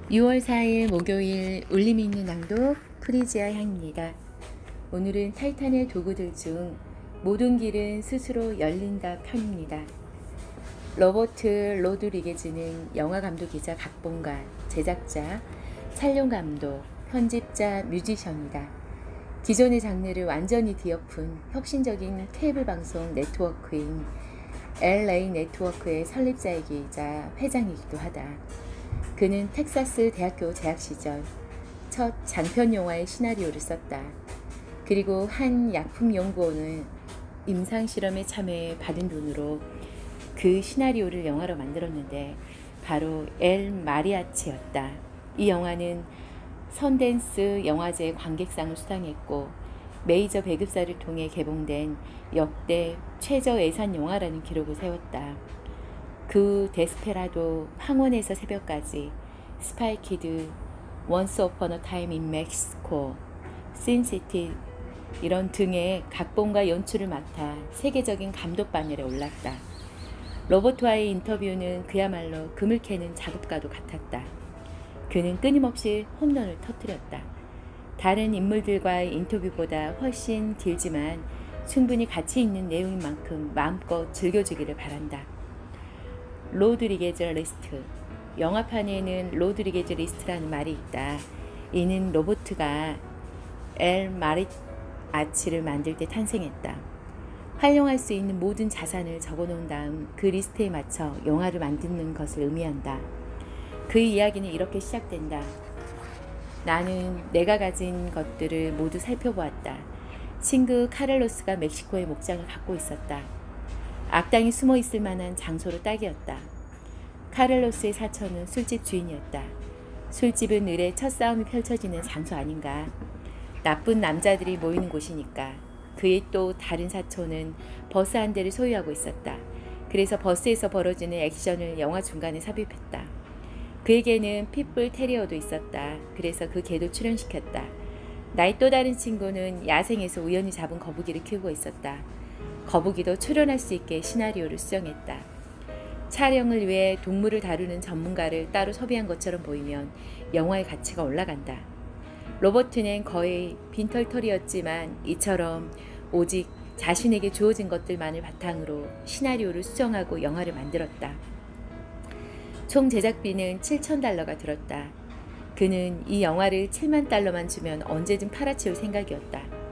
6월 4일 목요일 울림이 있는 낭독 프리지아 향입니다. 오늘은 타이탄의 도구들 중 모든 길은 스스로 열린다 편입니다. 로버트 로드리게즈는 영화감독이자 각본가, 제작자, 촬영감독, 편집자, 뮤지션이다. 기존의 장르를 완전히 뒤엎은 혁신적인 케이블 방송 네트워크인 LA 네트워크의 설립자이기자 회장이기도 하다. 그는 텍사스 대학교 재학 시절 첫 장편 영화의 시나리오를 썼다. 그리고 한 약품연구원은 임상실험에 참여해 받은 돈으로 그 시나리오를 영화로 만들었는데 바로 엘 마리아치였다. 이 영화는 선댄스 영화제 관객상을 수상했고 메이저 배급사를 통해 개봉된 역대 최저 예산 영화라는 기록을 세웠다. 그 데스페라도, 황혼에서 새벽까지, 스파이키드, 원스 어폰 어 타임 인 멕시코, 신시티 이런 등의 각본과 연출을 맡아 세계적인 감독 바늘에 올랐다. 로버트와의 인터뷰는 그야말로 금을 캐는 작업과도 같았다. 그는 끊임없이 홈런을 터뜨렸다. 다른 인물들과의 인터뷰보다 훨씬 길지만 충분히 가치 있는 내용인 만큼 마음껏 즐겨주기를 바란다. 로드리게즈 리스트. 영화판에는 로드리게즈 리스트라는 말이 있다. 이는 로버트가 엘 마리아치를 만들 때 탄생했다. 활용할 수 있는 모든 자산을 적어놓은 다음 그 리스트에 맞춰 영화를 만드는 것을 의미한다. 그의 이야기는 이렇게 시작된다. 나는 내가 가진 것들을 모두 살펴보았다. 친구 카를로스가 멕시코에 목장을 갖고 있었다. 악당이 숨어 있을 만한 장소로 딱이었다. 카를로스의 사촌은 술집 주인이었다. 술집은 을의 첫 싸움이 펼쳐지는 장소 아닌가. 나쁜 남자들이 모이는 곳이니까. 그의 또 다른 사촌은 버스 한 대를 소유하고 있었다. 그래서 버스에서 벌어지는 액션을 영화 중간에 삽입했다. 그에게는 핏불 테리어도 있었다. 그래서 그 개도 출연시켰다. 나의 또 다른 친구는 야생에서 우연히 잡은 거북이를 키우고 있었다. 거북이도 출연할 수 있게 시나리오를 수정했다. 촬영을 위해 동물을 다루는 전문가를 따로 섭외한 것처럼 보이면 영화의 가치가 올라간다. 로버트는 거의 빈털털이었지만 이처럼 오직 자신에게 주어진 것들만을 바탕으로 시나리오를 수정하고 영화를 만들었다. 총 제작비는 $7,000가 들었다. 그는 이 영화를 $70,000만 주면 언제든 팔아치울 생각이었다.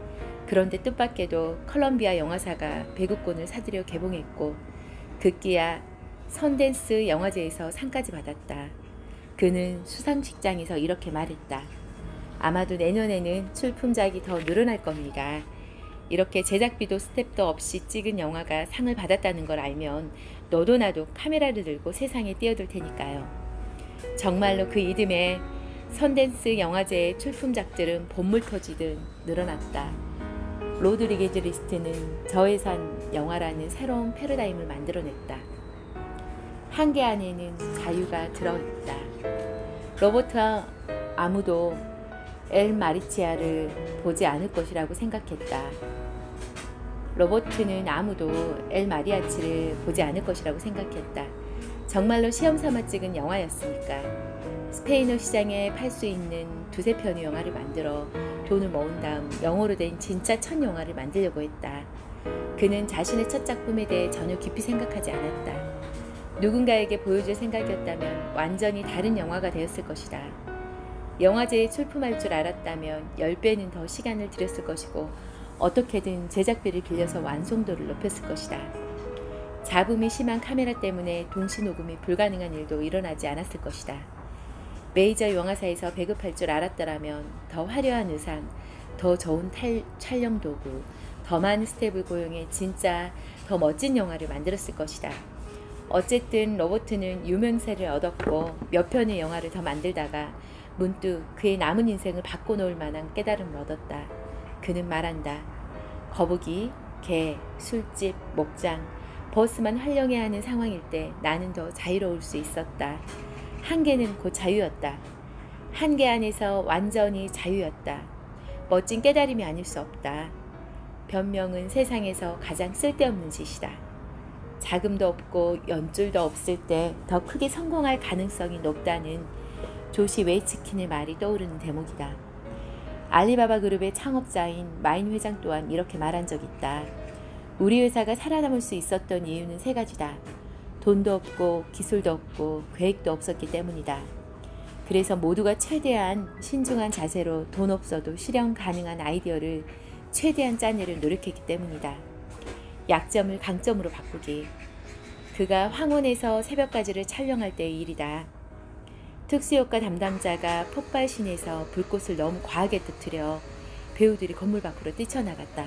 그런데 뜻밖에도 컬럼비아 영화사가 배급권을 사들여 개봉했고 급기야 선댄스 영화제에서 상까지 받았다. 그는 수상식장에서 이렇게 말했다. 아마도 내년에는 출품작이 더 늘어날 겁니다. 이렇게 제작비도 스텝도 없이 찍은 영화가 상을 받았다는 걸 알면 너도 나도 카메라를 들고 세상에 뛰어들 테니까요. 정말로 그 이듬해 선댄스 영화제의 출품작들은 본물 터지듯 늘어났다. 로드리게즈 리스트는 저예산 영화라는 새로운 패러다임을 만들어냈다. 한계 안에는 자유가 들어있다. 로버트와 아무도 엘 마리치아를 보지 않을 것이라고 생각했다. 로버트는 아무도 엘 마리아치를 보지 않을 것이라고 생각했다. 정말로 시험 삼아 찍은 영화였으니까. 스페인어 시장에 팔 수 있는 두세 편의 영화를 만들어 돈을 모은 다음 영어로 된 진짜 첫 영화를 만들려고 했다. 그는 자신의 첫 작품에 대해 전혀 깊이 생각하지 않았다. 누군가에게 보여줄 생각이었다면 완전히 다른 영화가 되었을 것이다. 영화제에 출품할 줄 알았다면 10배는 더 시간을 들였을 것이고 어떻게든 제작비를 빌려서 완성도를 높였을 것이다. 잡음이 심한 카메라 때문에 동시 녹음이 불가능한 일도 일어나지 않았을 것이다. 메이저 영화사에서 배급할 줄 알았더라면 더 화려한 의상, 더 좋은 촬영 도구, 더 많은 스텝을 고용해 진짜 더 멋진 영화를 만들었을 것이다. 어쨌든 로버트는 유명세를 얻었고 몇 편의 영화를 더 만들다가 문득 그의 남은 인생을 바꿔놓을 만한 깨달음을 얻었다. 그는 말한다. 거북이, 개, 술집, 목장, 버스만 활용해야 하는 상황일 때 나는 더 자유로울 수 있었다. 한계는 곧 자유였다. 한계 안에서 완전히 자유였다. 멋진 깨달음이 아닐 수 없다. 변명은 세상에서 가장 쓸데없는 짓이다. 자금도 없고 연줄도 없을 때 더 크게 성공할 가능성이 높다는 조시 웨이츠킨의 말이 떠오르는 대목이다. 알리바바 그룹의 창업자인 마인 회장 또한 이렇게 말한 적 있다. 우리 회사가 살아남을 수 있었던 이유는 세 가지다. 돈도 없고 기술도 없고 계획도 없었기 때문이다. 그래서 모두가 최대한 신중한 자세로 돈 없어도 실현 가능한 아이디어를 최대한 짜내려 노력했기 때문이다. 약점을 강점으로 바꾸기. 그가 황혼에서 새벽까지를 촬영할 때의 일이다. 특수효과 담당자가 폭발신에서 불꽃을 너무 과하게 터뜨려 배우들이 건물 밖으로 뛰쳐나갔다.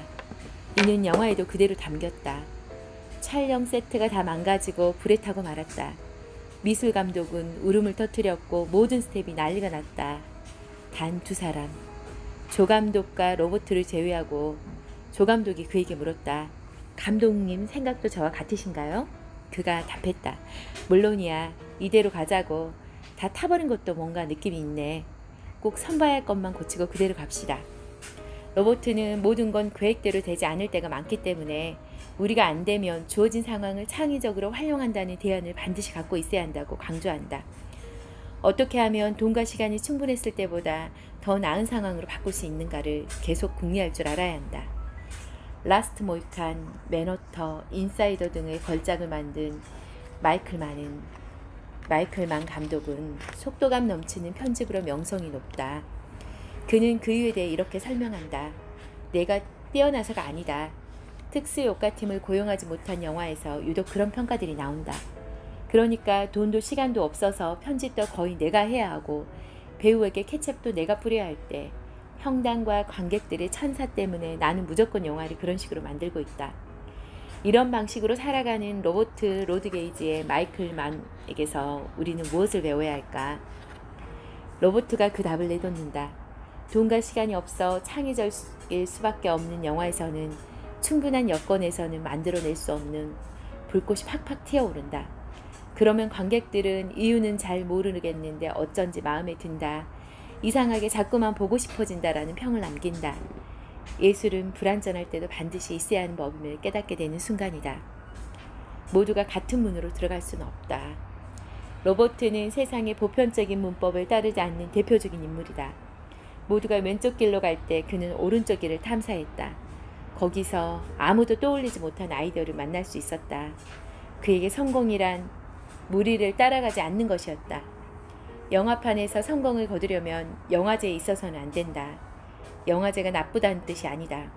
이는 영화에도 그대로 담겼다. 촬영 세트가 다 망가지고 불에 타고 말았다. 미술 감독은 울음을 터뜨렸고 모든 스텝이 난리가 났다. 단 두 사람. 조 감독과 로버트를 제외하고. 조 감독이 그에게 물었다. 감독님 생각도 저와 같으신가요? 그가 답했다. 물론이야. 이대로 가자고. 다 타버린 것도 뭔가 느낌이 있네. 꼭 선봐야 할 것만 고치고 그대로 갑시다. 로버트는 모든 건 계획대로 되지 않을 때가 많기 때문에 우리가 안 되면 주어진 상황을 창의적으로 활용한다는 대안을 반드시 갖고 있어야 한다고 강조한다. 어떻게 하면 돈과 시간이 충분했을 때보다 더 나은 상황으로 바꿀 수 있는가를 계속 궁리할 줄 알아야 한다. 라스트 모이칸, 맨허터, 인사이더 등의 걸작을 만든 마이클 만 감독은 속도감 넘치는 편집으로 명성이 높다. 그는 그 이유에 대해 이렇게 설명한다. 내가 뛰어나서가 아니다. 특수효과팀을 고용하지 못한 영화에서 유독 그런 평가들이 나온다. 그러니까 돈도 시간도 없어서 편집도 거의 내가 해야 하고 배우에게 케첩도 내가 뿌려야 할 때 평단과 관객들의 찬사 때문에 나는 무조건 영화를 그런 식으로 만들고 있다. 이런 방식으로 살아가는 로버트 로드게이지의 마이클 만에게서 우리는 무엇을 배워야 할까? 로버트가 그 답을 내놓는다. 돈과 시간이 없어 창의적일 수밖에 없는 영화에서는 충분한 여건에서는 만들어낼 수 없는 불꽃이 팍팍 튀어오른다. 그러면 관객들은 이유는 잘 모르겠는데 어쩐지 마음에 든다. 이상하게 자꾸만 보고 싶어진다라는 평을 남긴다. 예술은 불완전할 때도 반드시 있어야 하는 법임을 깨닫게 되는 순간이다. 모두가 같은 문으로 들어갈 수는 없다. 로버트는 세상의 보편적인 문법을 따르지 않는 대표적인 인물이다. 모두가 왼쪽 길로 갈 때 그는 오른쪽 길을 탐사했다. 거기서 아무도 떠올리지 못한 아이디어를 만날 수 있었다. 그에게 성공이란 무리를 따라가지 않는 것이었다. 영화판에서 성공을 거두려면 영화제에 있어서는 안 된다. 영화제가 나쁘다는 뜻이 아니다.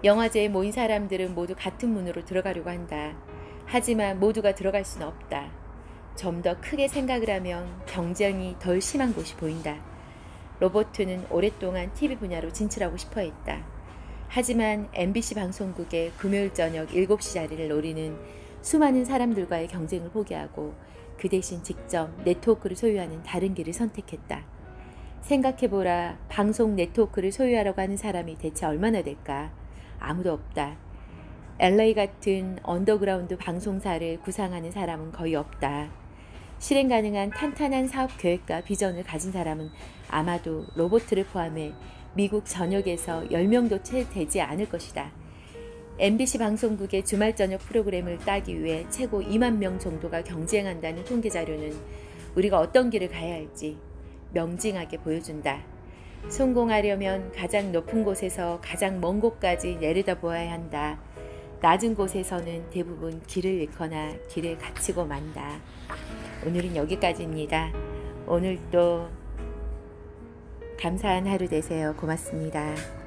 영화제에 모인 사람들은 모두 같은 문으로 들어가려고 한다. 하지만 모두가 들어갈 수는 없다. 좀 더 크게 생각을 하면 경쟁이 덜 심한 곳이 보인다. 로버트는 오랫동안 TV 분야로 진출하고 싶어 했다. 하지만 MBC 방송국의 금요일 저녁 7시 자리를 노리는 수많은 사람들과의 경쟁을 포기하고 그 대신 직접 네트워크를 소유하는 다른 길을 선택했다. 생각해보라. 방송 네트워크를 소유하려고 하는 사람이 대체 얼마나 될까? 아무도 없다. LA 같은 언더그라운드 방송사를 구상하는 사람은 거의 없다. 실행 가능한 탄탄한 사업 계획과 비전을 가진 사람은 아마도 로버트를 포함해 미국 전역에서 10명도 채 되지 않을 것이다. MBC 방송국의 주말 저녁 프로그램을 따기 위해 최고 2만 명 정도가 경쟁한다는 통계 자료는 우리가 어떤 길을 가야 할지 명징하게 보여준다. 성공하려면 가장 높은 곳에서 가장 먼 곳까지 내려다 보아야 한다. 낮은 곳에서는 대부분 길을 잃거나 길을 갇히고 만다. 오늘은 여기까지입니다. 오늘도 감사한 하루 되세요. 고맙습니다.